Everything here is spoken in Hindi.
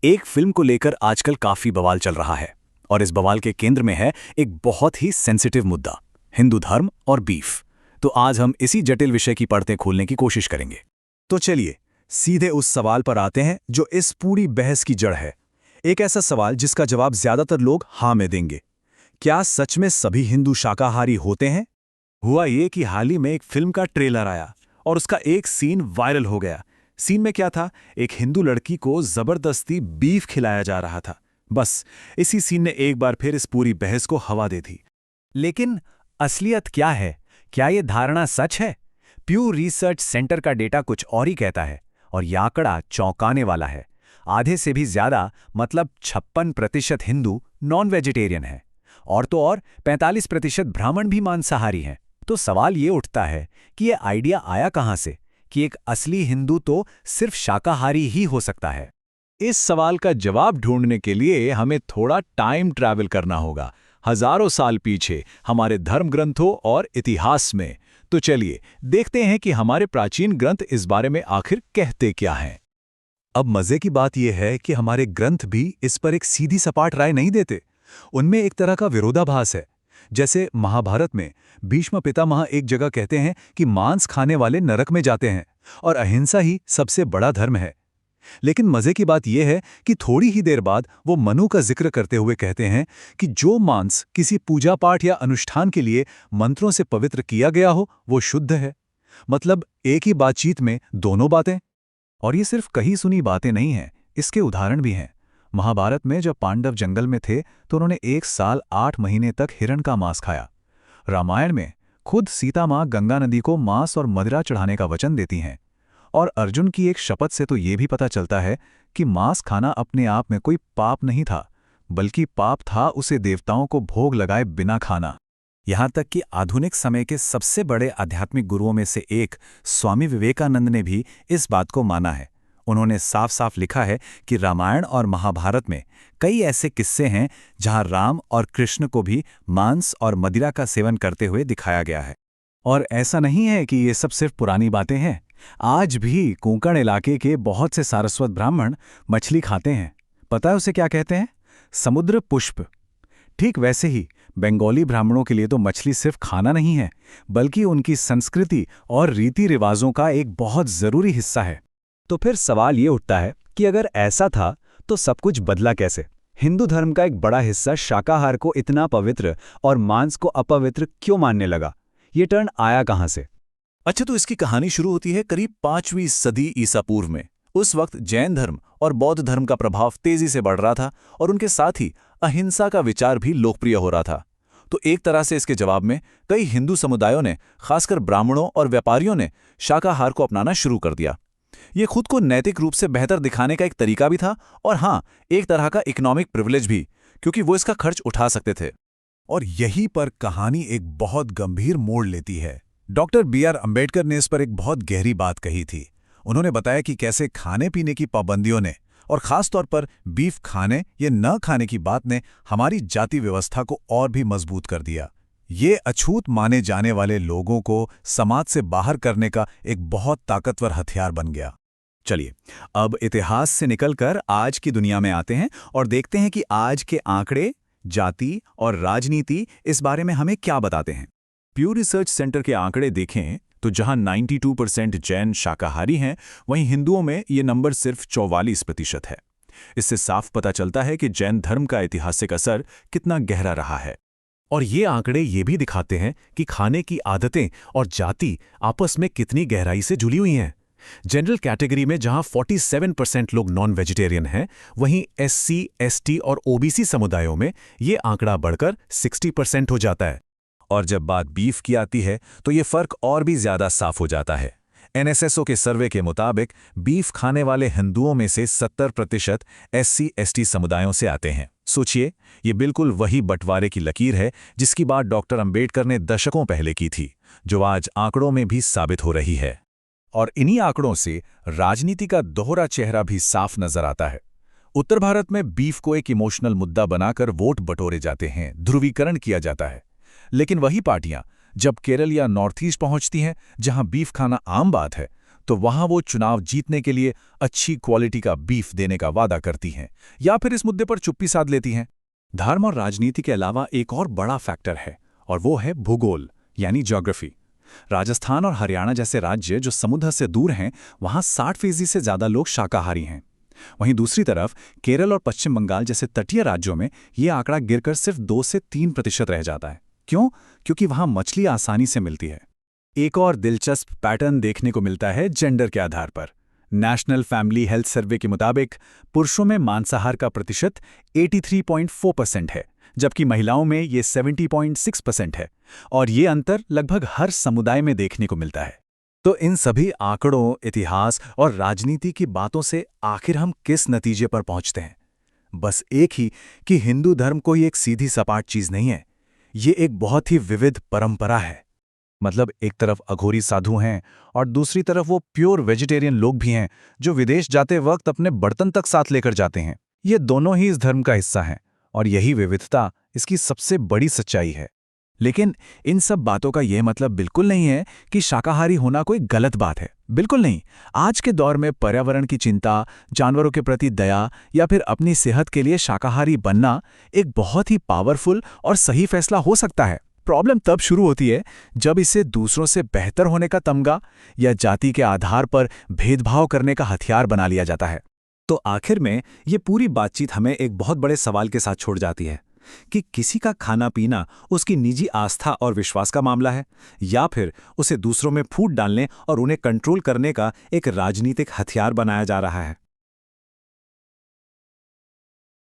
एक फिल्म को लेकर आजकल काफी बवाल चल रहा है और इस बवाल के केंद्र में है एक बहुत ही सेंसिटिव मुद्दा, हिंदू धर्म और बीफ। तो आज हम इसी जटिल विषय की परतें खोलने की कोशिश करेंगे। तो चलिए सीधे उस सवाल पर आते हैं जो इस पूरी बहस की जड़ है। एक ऐसा सवाल जिसका जवाब ज्यादातर लोग हाँ में देंगे। क्या सच में सभी हिंदू शाकाहारी होते हैं? हुआ ये कि हाल ही में एक फिल्म का ट्रेलर आया और उसका एक सीन वायरल हो गया। सीन में क्या था, एक हिंदू लड़की को जबरदस्ती बीफ खिलाया जा रहा था। बस इसी सीन ने एक बार फिर इस पूरी बहस को हवा दे दी। लेकिन असलियत क्या है? क्या ये धारणा सच है? प्यू रिसर्च सेंटर का डेटा कुछ और ही कहता है और यह आंकड़ा चौंकाने वाला है। आधे से भी ज्यादा मतलब 56% हिंदू नॉन वेजिटेरियन है और तो और 45% ब्राह्मण भी मांसाहारी हैं। तो सवाल ये उठता है कि ये आइडिया आया कहाँ से कि एक असली हिंदू तो सिर्फ शाकाहारी ही हो सकता है। इस सवाल का जवाब ढूंढने के लिए हमें थोड़ा टाइम ट्रैवल करना होगा, हजारों साल पीछे हमारे धर्म ग्रंथों और इतिहास में। तो चलिए देखते हैं कि हमारे प्राचीन ग्रंथ इस बारे में आखिर कहते क्या हैं। अब मजे की बात यह है कि हमारे ग्रंथ भी इस पर एक सीधी सपाट राय नहीं देते। उनमें एक तरह का विरोधाभास है। जैसे महाभारत में भीष्म पितामह एक जगह कहते हैं कि मांस खाने वाले नरक में जाते हैं और अहिंसा ही सबसे बड़ा धर्म है। लेकिन मजे की बात यह है कि थोड़ी ही देर बाद वो मनु का जिक्र करते हुए कहते हैं कि जो मांस किसी पूजा पाठ या अनुष्ठान के लिए मंत्रों से पवित्र किया गया हो वो शुद्ध है। मतलब एक ही बातचीत में दोनों बातें। और ये सिर्फ कही सुनी बातें नहीं हैं, इसके उदाहरण भी हैं। महाभारत में जब पांडव जंगल में थे तो उन्होंने 1 साल 8 महीने तक हिरण का मांस खाया। रामायण में खुद सीता माँ गंगा नदी को मांस और मदिरा चढ़ाने का वचन देती हैं। और अर्जुन की एक शपथ से तो ये भी पता चलता है कि मांस खाना अपने आप में कोई पाप नहीं था, बल्कि पाप था उसे देवताओं को भोग लगाए बिना खाना। यहाँ तक कि आधुनिक समय के सबसे बड़े आध्यात्मिक गुरुओं में से एक स्वामी विवेकानंद ने भी इस बात को माना है। उन्होंने साफ साफ लिखा है कि रामायण और महाभारत में कई ऐसे किस्से हैं जहां राम और कृष्ण को भी मांस और मदिरा का सेवन करते हुए दिखाया गया है। और ऐसा नहीं है कि ये सब सिर्फ पुरानी बातें हैं। आज भी कोंकण इलाके के बहुत से सारस्वत ब्राह्मण मछली खाते हैं। पता है उसे क्या कहते हैं? समुद्र पुष्प। ठीक वैसे ही बंगाली ब्राह्मणों के लिए तो मछली सिर्फ खाना नहीं है, बल्कि उनकी संस्कृति और रीति रिवाजों का एक बहुत जरूरी हिस्सा है। तो फिर सवाल ये उठता है कि अगर ऐसा था तो सब कुछ बदला कैसे? हिंदू धर्म का एक बड़ा हिस्सा शाकाहार को इतना पवित्र और मांस को अपवित्र क्यों मानने लगा? ये टर्न आया कहां से? अच्छा, तो इसकी कहानी शुरू होती है करीब 5वीं सदी ईसा पूर्व में। उस वक्त जैन धर्म और बौद्ध धर्म का प्रभाव तेजी से बढ़ रहा था और उनके साथ ही अहिंसा का विचार भी लोकप्रिय हो रहा था। तो एक तरह से इसके जवाब में कई हिंदू समुदायों ने, खासकर ब्राह्मणों और व्यापारियों ने, शाकाहार को अपनाना शुरू कर दिया। ये खुद को नैतिक रूप से बेहतर दिखाने का एक तरीका भी था और हाँ, एक तरह का इकोनॉमिक प्रिविलेज भी, क्योंकि वो इसका खर्च उठा सकते थे। और यहीं पर कहानी एक बहुत गंभीर मोड़ लेती है। Doctor B.R. अम्बेडकर ने इस पर एक बहुत गहरी बात कही थी। उन्होंने बताया कि कैसे खाने पीने की पाबंदियों ने, और खास तौर पर बीफ खाने या न खाने की बात ने, हमारी जाति व्यवस्था को और भी मजबूत कर दिया। ये अछूत माने जाने वाले लोगों को समाज से बाहर करने का एक बहुत ताकतवर हथियार बन गया। चलिए अब इतिहास से निकलकर आज की दुनिया में आते हैं और देखते हैं कि आज के आंकड़े, जाति और राजनीति इस बारे में हमें क्या बताते हैं। प्यू रिसर्च सेंटर के आंकड़े देखें तो जहां 92% जैन शाकाहारी हैं, वहीं हिंदुओं में ये नंबर सिर्फ 44% है। इससे साफ पता चलता है कि जैन धर्म का ऐतिहासिक असर कितना गहरा रहा है। और ये आंकड़े ये भी दिखाते हैं कि खाने की आदतें और जाति आपस में कितनी गहराई से जुड़ी हुई हैं। जनरल कैटेगरी में जहां 47% लोग नॉन वेजिटेरियन हैं, वहीं SC, ST और OBC समुदायों में ये आंकड़ा बढ़कर 60% हो जाता है। और जब बात बीफ की आती है तो ये फर्क और भी ज्यादा साफ हो जाता है। NSSO के सर्वे के मुताबिक बीफ खाने वाले हिंदुओं में से 70% SC, ST समुदायों से आते हैं। सोचिए, ये बिल्कुल वही बंटवारे की लकीर है जिसकी बात डॉक्टर अंबेडकर ने दशकों पहले की थी, जो आज आंकड़ों में भी साबित हो रही है। और इन्हीं आंकड़ों से राजनीति का दोहरा चेहरा भी साफ नजर आता है। उत्तर भारत में बीफ को एक इमोशनल मुद्दा बनाकर वोट बटोरे जाते हैं, ध्रुवीकरण किया जाता है। लेकिन वही पार्टियां जब केरल या नॉर्थ ईस्ट पहुंचती हैं, जहां बीफ खाना आम बात है, तो वहां वो चुनाव जीतने के लिए अच्छी क्वालिटी का बीफ देने का वादा करती हैं या फिर इस मुद्दे पर चुप्पी साध लेती हैं। धर्म और राजनीति के अलावा एक और बड़ा फैक्टर है, और वो है भूगोल यानी ज्योग्राफी। राजस्थान और हरियाणा जैसे राज्य जो समुद्र से दूर हैं, वहां 60% से ज्यादा लोग शाकाहारी हैं। वहीं दूसरी तरफ केरल और पश्चिम बंगाल जैसे तटीय राज्यों में ये आंकड़ा गिरकर सिर्फ 2 से 3% रह जाता है। क्यों? क्योंकि वहां मछली आसानी से मिलती है। एक और दिलचस्प पैटर्न देखने को मिलता है जेंडर के आधार पर। नेशनल फैमिली हेल्थ सर्वे के मुताबिक पुरुषों में मांसाहार का प्रतिशत 83.4% है, जबकि महिलाओं में ये 70.6% है, और ये अंतर लगभग हर समुदाय में देखने को मिलता है। तो इन सभी आंकड़ों, इतिहास और राजनीति की बातों से आखिर हम किस नतीजे पर पहुंचते हैं? बस एक ही कि हिंदू धर्म कोई एक सीधी सपाट चीज नहीं है, ये एक बहुत ही विविध परंपरा है। मतलब एक तरफ अघोरी साधु हैं और दूसरी तरफ वो प्योर वेजिटेरियन लोग भी हैं जो विदेश जाते वक्त अपने बर्तन तक साथ लेकर जाते हैं। ये दोनों ही इस धर्म का हिस्सा हैं, और यही विविधता इसकी सबसे बड़ी सच्चाई है। लेकिन इन सब बातों का यह मतलब बिल्कुल नहीं है कि शाकाहारी होना कोई गलत बात है। बिल्कुल नहीं। आज के दौर में पर्यावरण की चिंता, जानवरों के प्रति दया या फिर अपनी सेहत के लिए शाकाहारी बनना एक बहुत ही पावरफुल और सही फैसला हो सकता है। प्रॉब्लम तब शुरू होती है जब इसे दूसरों से बेहतर होने का तमगा या जाति के आधार पर भेदभाव करने का हथियार बना लिया जाता है। तो आखिर में ये पूरी बातचीत हमें एक बहुत बड़े सवाल के साथ छोड़ जाती है कि किसी का खाना पीना उसकी निजी आस्था और विश्वास का मामला है, या फिर उसे दूसरों में फूट डालने और उन्हें कंट्रोल करने का एक राजनीतिक हथियार बनाया जा रहा है।